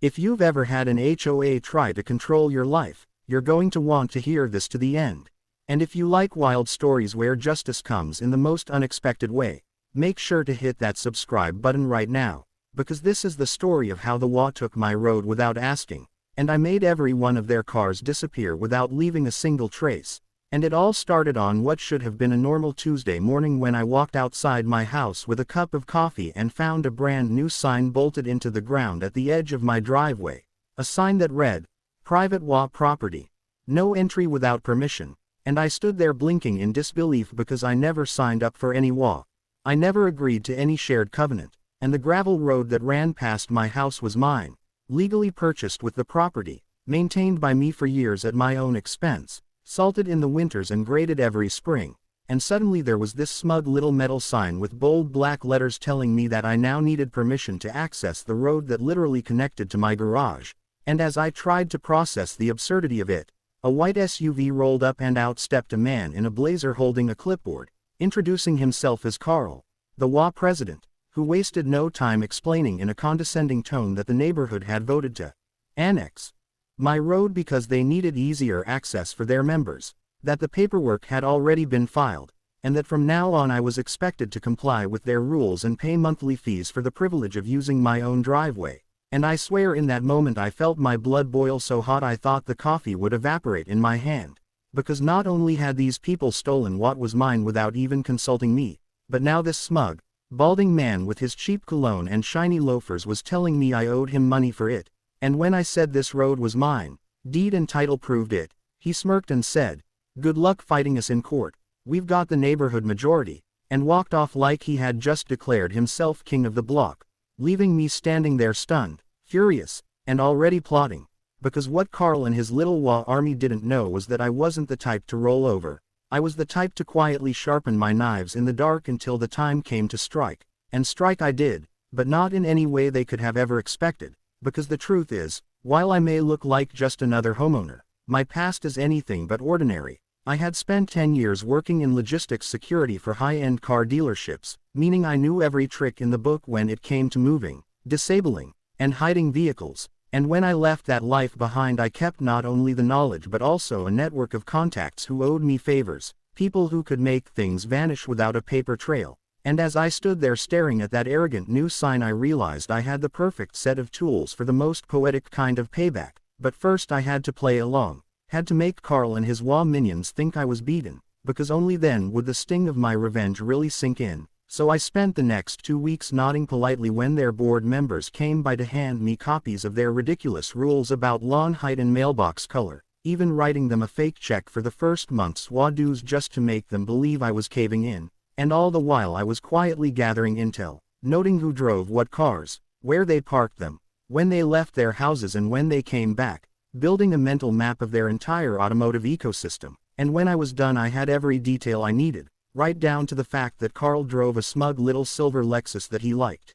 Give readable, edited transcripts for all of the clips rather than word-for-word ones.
If you've ever had an HOA try to control your life, you're going to want to hear this to the end. And if you like wild stories where justice comes in the most unexpected way, make sure to hit that subscribe button right now, because this is the story of how the HOA took my road without asking, and I made every one of their cars disappear without leaving a single trace. And it all started on what should have been a normal Tuesday morning when I walked outside my house with a cup of coffee and found a brand new sign bolted into the ground at the edge of my driveway. A sign that read, "Private HOA property. No entry without permission." And I stood there blinking in disbelief because I never signed up for any HOA. I never agreed to any shared covenant, and the gravel road that ran past my house was mine, legally purchased with the property, maintained by me for years at my own expense, salted in the winters and graded every spring. And suddenly there was this smug little metal sign with bold black letters telling me that I now needed permission to access the road that literally connected to my garage. And as I tried to process the absurdity of it, a white SUV rolled up and out stepped a man in a blazer holding a clipboard, introducing himself as Carl, the HOA president, who wasted no time explaining in a condescending tone that the neighborhood had voted to annex my road because they needed easier access for their members, that the paperwork had already been filed, and that from now on I was expected to comply with their rules and pay monthly fees for the privilege of using my own driveway. And I swear in that moment I felt my blood boil so hot I thought the coffee would evaporate in my hand. Because not only had these people stolen what was mine without even consulting me, but now this smug, balding man with his cheap cologne and shiny loafers was telling me I owed him money for it. And when I said this road was mine, deed and title proved it, he smirked and said, "Good luck fighting us in court, we've got the neighborhood majority," and walked off like he had just declared himself king of the block, leaving me standing there stunned, furious, and already plotting. Because what Carl and his little HOA army didn't know was that I wasn't the type to roll over. I was the type to quietly sharpen my knives in the dark until the time came to strike. And strike I did, but not in any way they could have ever expected. Because the truth is, while I may look like just another homeowner, my past is anything but ordinary. I had spent 10 years working in logistics security for high-end car dealerships, meaning I knew every trick in the book when it came to moving, disabling, and hiding vehicles. And when I left that life behind I kept not only the knowledge but also a network of contacts who owed me favors, people who could make things vanish without a paper trail. And as I stood there staring at that arrogant new sign I realized I had the perfect set of tools for the most poetic kind of payback. But first I had to play along, had to make Carl and his HOA minions think I was beaten, because only then would the sting of my revenge really sink in. So I spent the next 2 weeks nodding politely when their board members came by to hand me copies of their ridiculous rules about lawn height and mailbox color, even writing them a fake check for the first month's HOA dues just to make them believe I was caving in. And all the while I was quietly gathering intel, noting who drove what cars, where they parked them, when they left their houses and when they came back, building a mental map of their entire automotive ecosystem. And when I was done I had every detail I needed, right down to the fact that Carl drove a smug little silver Lexus that he liked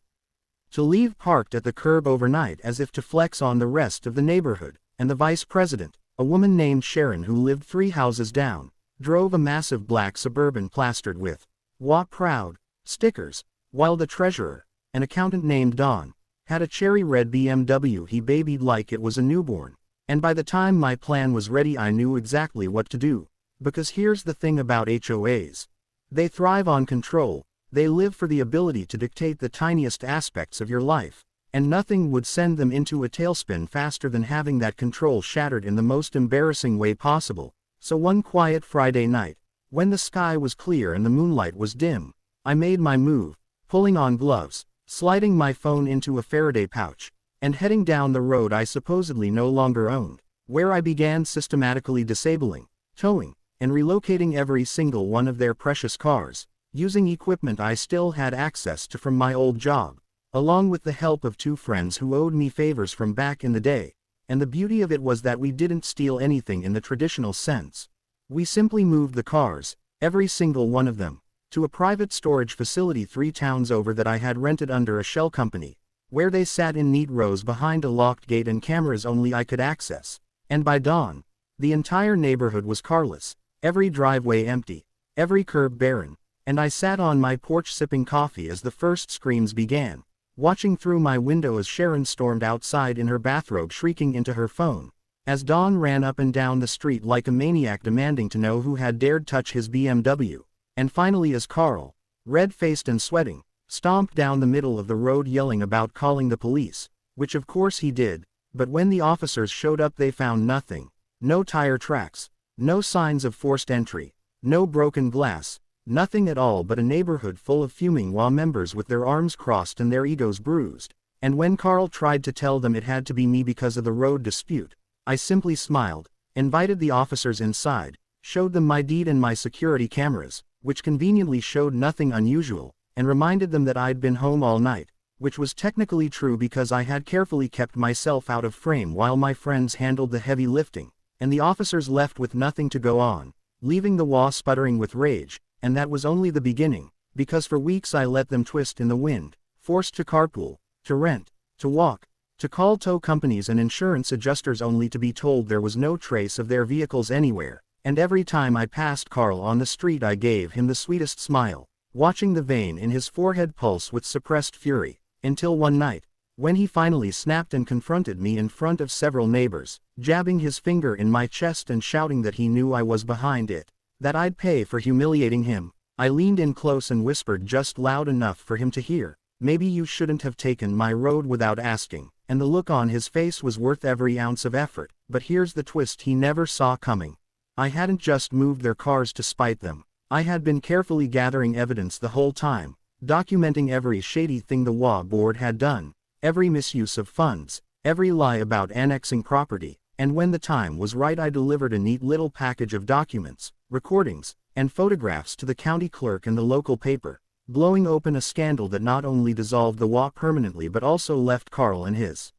to leave parked at the curb overnight as if to flex on the rest of the neighborhood. And the vice president, a woman named Sharon who lived 3 houses down, drove a massive black Suburban plastered with HOA proud stickers, while the treasurer, an accountant named Don, had a cherry red BMW he babied like it was a newborn. And by the time my plan was ready I knew exactly what to do. Because here's the thing about HOAs. They thrive on control, they live for the ability to dictate the tiniest aspects of your life, and nothing would send them into a tailspin faster than having that control shattered in the most embarrassing way possible. So one quiet Friday night, when the sky was clear and the moonlight was dim, I made my move, pulling on gloves, sliding my phone into a Faraday pouch, and heading down the road I supposedly no longer owned, where I began systematically disabling, towing, and relocating every single one of their precious cars, using equipment I still had access to from my old job, along with the help of 2 friends who owed me favors from back in the day. And the beauty of it was that we didn't steal anything in the traditional sense. We simply moved the cars, every single one of them, to a private storage facility 3 towns over that I had rented under a shell company, where they sat in neat rows behind a locked gate and cameras only I could access. And by dawn, the entire neighborhood was carless, every driveway empty, every curb barren, and I sat on my porch sipping coffee as the first screams began. watching through my window as Sharon stormed outside in her bathrobe shrieking into her phone, as Don ran up and down the street like a maniac demanding to know who had dared touch his BMW, and finally as Carl, red-faced and sweating, stomped down the middle of the road yelling about calling the police, which of course he did, but when the officers showed up they found nothing. No tire tracks, no signs of forced entry, no broken glass, nothing at all but a neighborhood full of fuming WA members with their arms crossed and their egos bruised. And when Carl tried to tell them it had to be me because of the road dispute, I simply smiled, invited the officers inside, showed them my deed and my security cameras, which conveniently showed nothing unusual, and reminded them that I'd been home all night, which was technically true because I had carefully kept myself out of frame while my friends handled the heavy lifting, and the officers left with nothing to go on, leaving the WA sputtering with rage. And that was only the beginning, because for weeks I let them twist in the wind, forced to carpool, to rent, to walk, to call tow companies and insurance adjusters only to be told there was no trace of their vehicles anywhere, and every time I passed Carl on the street I gave him the sweetest smile, watching the vein in his forehead pulse with suppressed fury, until one night, when he finally snapped and confronted me in front of several neighbors, jabbing his finger in my chest and shouting that he knew I was behind it, that I'd pay for humiliating him. I leaned in close and whispered just loud enough for him to hear, "Maybe you shouldn't have taken my road without asking," and the look on his face was worth every ounce of effort. But here's the twist he never saw coming. I hadn't just moved their cars to spite them. I had been carefully gathering evidence the whole time, documenting every shady thing the WA board had done, every misuse of funds, every lie about annexing property, and when the time was right I delivered a neat little package of documents, recordings, and photographs to the county clerk and the local paper, blowing open a scandal that not only dissolved the WA permanently but also left Carl and his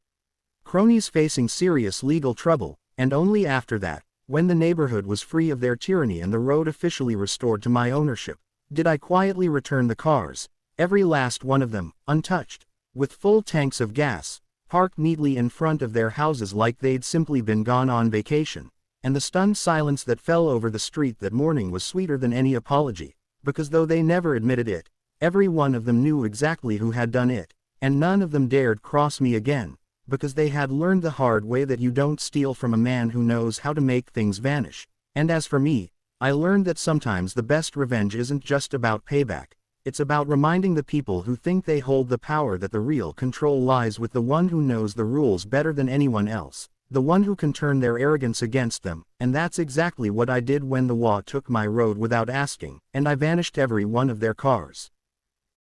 cronies facing serious legal trouble. And only after that, when the neighborhood was free of their tyranny and the road officially restored to my ownership, did I quietly return the cars, every last one of them, untouched, with full tanks of gas, parked neatly in front of their houses like they'd simply been gone on vacation. And the stunned silence that fell over the street that morning was sweeter than any apology, because though they never admitted it, every one of them knew exactly who had done it, and none of them dared cross me again, because they had learned the hard way that you don't steal from a man who knows how to make things vanish. And as for me, I learned that sometimes the best revenge isn't just about payback, it's about reminding the people who think they hold the power that the real control lies with the one who knows the rules better than anyone else, the one who can turn their arrogance against them. And that's exactly what I did when the WA took my road without asking, and I vanished every one of their cars.